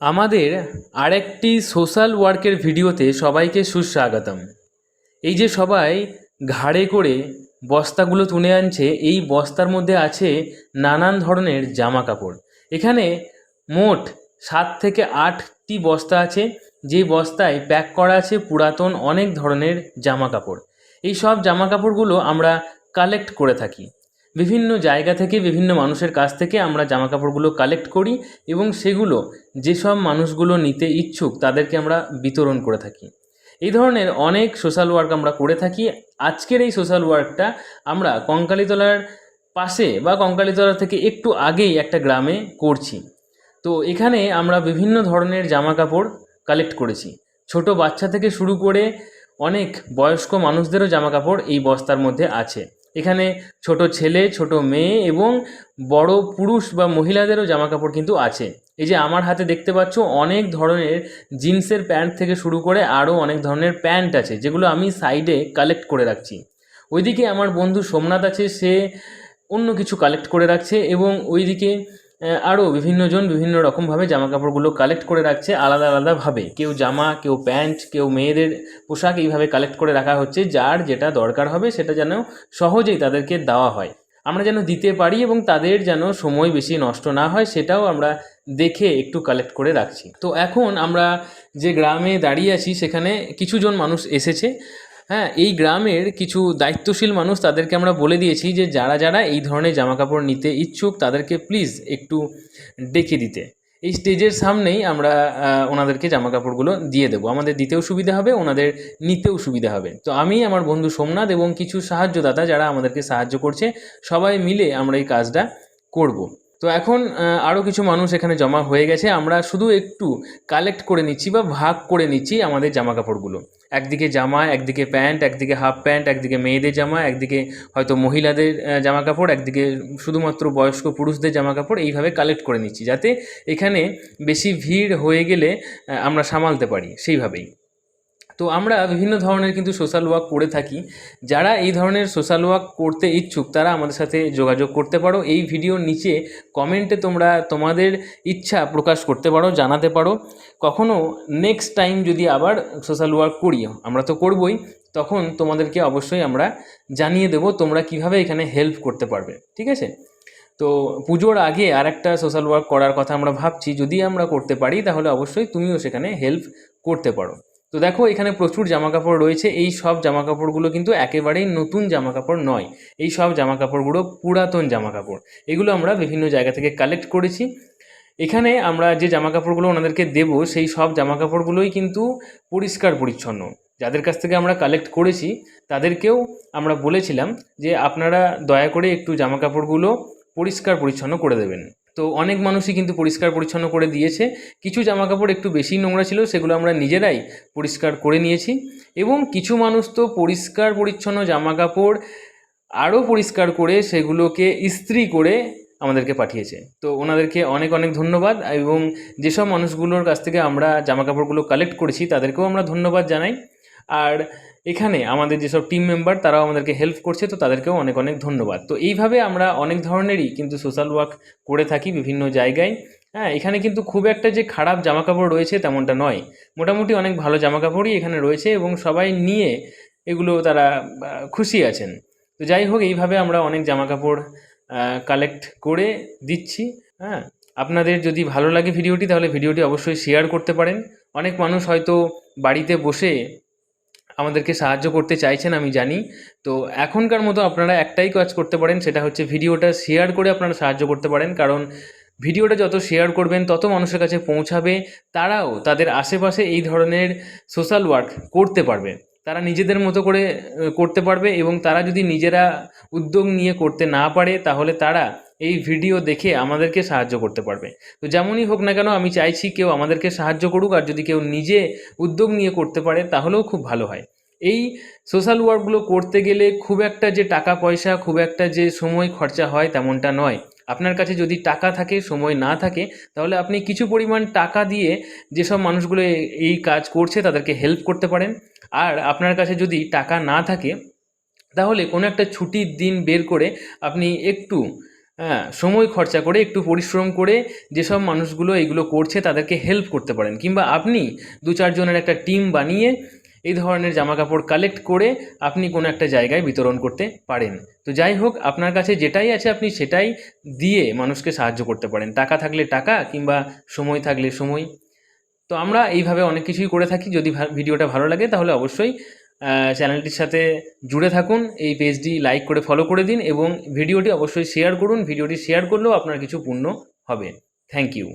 আমাদের আরেকটি সোশ্যাল ওয়ার্কের ভিডিওতে সবাইকে সুস্বাগতম। এই যে সবাই ঘাড়ে করে বস্তাগুলো তুলে আনছে, এই বস্তার মধ্যে আছে নানান ধরনের জামা কাপড়। এখানে মোট 7 থেকে 8টি বস্তা আছে, যে বস্তায় প্যাক করা আছে পুরাতন অনেক ধরনের জামা কাপড়। এই সব জামা কাপড়গুলো আমরা কালেক্ট করে থাকি বিভিন্ন জায়গা থেকে, বিভিন্ন মানুষের কাছ থেকে আমরা জামা কাপড়গুলো কালেক্ট করি এবং সেগুলো যেসব মানুষগুলো নিতে ইচ্ছুক তাদেরকে আমরা বিতরণ করে থাকি। এই ধরনের অনেক সোশ্যাল ওয়ার্ক আমরা করে থাকি। আজকের এই সোশ্যাল ওয়ার্কটা আমরা কঙ্কালীতলার পাশে বা কঙ্কালীতলা থেকে একটু আগেই একটা গ্রামে করছি। তো এখানে আমরা বিভিন্ন ধরনের জামা কাপড় কালেক্ট করেছি। ছোট বাচ্চা থেকে শুরু করে অনেক বয়স্ক মানুষদেরও জামা কাপড় এই বস্তার মধ্যে আছে। এখানে ছোট ছেলে, ছোট মেয়ে এবং বড় পুরুষ বা মহিলাদেরও জামা কাপড় কিন্তু আছে। এই যে আমার হাতে দেখতে পাচ্ছ, অনেক ধরনের জিন্সের প্যান্ট থেকে শুরু করে আরও অনেক ধরনের প্যান্ট আছে, যেগুলো আমি সাইডে কালেক্ট করে রাখছি। ওইদিকে আমার বন্ধু সোমনাথ আছে, সে অন্য কিছু কালেক্ট করে রাখছে এবং ওইদিকে আরও বিভিন্নজন বিভিন্ন রকমভাবে জামা কাপড়গুলো কালেক্ট করে রাখছে আলাদা আলাদাভাবে। কেউ জামা, কেউ প্যান্ট, কেউ মেয়েদের পোশাক, এইভাবে কালেক্ট করে রাখা হচ্ছে। যার যেটা দরকার হবে সেটা যেন সহজেই তাদেরকে দেওয়া হয়, আমরা যেন দিতে পারি এবং তাদের যেন সময় বেশি নষ্ট না হয়, সেটাও আমরা দেখে একটু কালেক্ট করে রাখছি। তো এখন আমরা যে গ্রামে দাঁড়িয়ে আছি সেখানে কিছুজন মানুষ এসেছে। হ্যাঁ, এই গ্রামের কিছু দায়িত্বশীল মানুষ, তাদেরকে আমরা বলে দিয়েছি যে যারা যারা এই ধরনের জামাকাপড় নিতে ইচ্ছুক তাদেরকে প্লিজ একটু ডেকে দিতে। এই স্টেজের সামনেই আমরা ওনাদেরকে জামাকাপড়গুলো দিয়ে দেবো। আমাদের দিতেও সুবিধা হবে, ওনাদের নিতেও সুবিধা হবে। তো আমি, আমার বন্ধু সোমনাথ এবং কিছু সাহায্যদাতা যারা আমাদেরকে সাহায্য করছে, সবাই মিলে আমরা এই কাজটা করব। তো এখন আরও কিছু মানুষ এখানে জমা হয়ে গেছে। আমরা শুধু একটু কালেক্ট করে নিচ্ছি বা ভাগ করে নিচ্ছি আমাদের জামা কাপড়গুলো। একদিকে জামা, একদিকে প্যান্ট, একদিকে হাফ প্যান্ট, একদিকে মেয়েদের জামা, একদিকে হয়তো মহিলাদের জামা কাপড়, একদিকে শুধুমাত্র বয়স্ক পুরুষদের জামা কাপড়। এইভাবে কালেক্ট করে নিচ্ছি যাতে এখানে বেশি ভিড় হয়ে গেলে আমরা সামালতে পারি সেইভাবেই। তো আমরা বিভিন্ন ধরনের কিন্তু সোশ্যাল ওয়ার্ক করে থাকি। যারা এই ধরনের সোশ্যাল ওয়ার্ক করতে ইচ্ছুক তারা আমাদের সাথে যোগাযোগ করতে পারো। এই ভিডিওর নিচে কমেন্টে তোমরা তোমাদের ইচ্ছা প্রকাশ করতে পারো, জানাতে পারো। কখনো নেক্সট টাইম যদি আবার সোশ্যাল ওয়ার্ক করি, আমরা তো করবই, তখন তোমাদেরকে অবশ্যই আমরা জানিয়ে দেবো তোমরা কিভাবে এখানে হেল্প করতে পারবে। ঠিক আছে? তো পুজোর আগে আর একটা সোশ্যাল ওয়ার্ক করার কথা আমরা ভাবছি, যদি আমরা করতে পারি তাহলে অবশ্যই তুমিও সেখানে হেল্প করতে পারো। তো দেখো, এখানে প্রচুর জামাকাপড় রয়েছে। এই সব জামাকাপড়গুলো কিন্তু একেবারেই নতুন জামাকাপড় নয়, এই সব জামাকাপড়গুলো পুরাতন জামাকাপড়। এগুলো আমরা বিভিন্ন জায়গা থেকে কালেক্ট করেছি। এখানে আমরা যে জামাকাপড়গুলো ওনাদেরকে দেব, সেই সব জামাকাপড়গুলোই কিন্তু পরিষ্কার পরিচ্ছন্ন। যাদের কাছ থেকে আমরা কালেক্ট করেছি তাদেরকেও আমরা বলেছিলাম যে আপনারা দয়া করে একটু জামাকাপড়গুলো পরিষ্কার পরিচ্ছন্ন করে দেবেন। তো অনেক মানুষই কিন্তু পরিষ্কার পরিচ্ছন্ন করে দিয়েছে। কিছু জামাকাপড় একটু বেশি নোংরা ছিল, সেগুলো আমরা নিজেরাই পরিষ্কার করে নিয়েছি। এবং কিছু মানুষ তো পরিষ্কার পরিচ্ছন্ন জামাকাপড় আরও পরিষ্কার করে সেগুলোকে ইস্ত্রি করে আমাদেরকে পাঠিয়েছে। তো ওনাদেরকে অনেক অনেক ধন্যবাদ। এবং যেসব মানুষগুলোর কাছ থেকে আমরা জামাকাপড়গুলো কালেক্ট করেছি তাদেরকেও আমরা ধন্যবাদ জানাই। আর এখানে আমাদের যেসব টিম মেম্বার তারাও আমাদেরকে হেল্প করছে, তো তাদেরকেও অনেক অনেক ধন্যবাদ। তো এইভাবে আমরা অনেক ধরনেরই কিন্তু সোশ্যাল ওয়ার্ক করে থাকি বিভিন্ন জায়গায়। হ্যাঁ, এখানে কিন্তু খুব একটা যে খারাপ জামাকাপড় রয়েছে তেমনটা নয়, মোটামুটি অনেক ভালো জামাকাপড়ই এখানে রয়েছে এবং সবাই নিয়ে এগুলো তারা খুশি আছেন। তো যাই হোক, এইভাবে আমরা অনেক জামাকাপড় কালেক্ট করে দিচ্ছি। হ্যাঁ, আপনাদের যদি ভালো লাগে ভিডিওটি, তাহলে ভিডিওটি অবশ্যই শেয়ার করতে পারেন। অনেক মানুষ হয়তো বাড়িতে বসে আমাদেরকে সাহায্য করতে চাইছেন, আমি জানি। তো এখনকার মতো আপনারা একটাই কাজ করতে পারেন, সেটা হচ্ছে ভিডিওটা শেয়ার করে আপনারা সাহায্য করতে পারেন। কারণ ভিডিওটা যত শেয়ার করবেন তত মানুষের কাছে পৌঁছাবে, তারাও তাদের আশেপাশে এই ধরনের সোশ্যাল ওয়ার্ক করতে পারবে। তারা নিজেদের মতো করে করতে পারবে এবং তারা যদি নিজেরা উদ্যোগ নিয়ে করতে না পারে তাহলে তারা এই ভিডিও দেখে আমাদেরকে সাহায্য করতে পারবে। তো যেমনই হোক না কেন, আমি চাইছি কেউ আমাদেরকে সাহায্য করুক, আর যদি কেউ নিজে উদ্যোগ নিয়ে করতে পারে তাহলেও খুব ভালো হয়। এই সোশ্যাল ওয়ার্কগুলো করতে গেলে খুব একটা যে টাকা পয়সা, খুব একটা যে সময় খরচা হয় তেমনটা নয়। আপনার কাছে যদি টাকা থাকে, সময় না থাকে, তাহলে আপনি কিছু পরিমাণ টাকা দিয়ে যেসব মানুষগুলো এই কাজ করছে তাদেরকে হেল্প করতে পারেন। আর আপনার কাছে যদি টাকা না থাকে তাহলে কোনো একটা ছুটির দিন বের করে আপনি একটু হ্যাঁ, সময় খরচা করে একটু পরিশ্রম করে যেসব মানুষগুলো এইগুলো করছে তাদেরকে হেল্প করতে পারেন, কিংবা আপনি 2-4 জনের একটা টিম বানিয়ে এই ধরনের জামাকাপড় কালেক্ট করে আপনি কোনো একটা জায়গায় বিতরণ করতে পারেন। তো যাই হোক, আপনার কাছে যেটাই আছে আপনি সেটাই দিয়ে মানুষকে সাহায্য করতে পারেন, টাকা থাকলে টাকা কিংবা সময় থাকলে সময়। তো আমরা এইভাবে অনেক কিছুই করে থাকি। যদি ভিডিওটা ভালো লাগে তাহলে অবশ্যই চ্যানেলটির সাথে জুড়ে থাকুন, এই পেজটি লাইক করে ফলো করে দিন এবং ভিডিওটি অবশ্যই শেয়ার করুন। ভিডিওটি শেয়ার করলেও আপনার কিছু পুণ্য হবে। Thank you.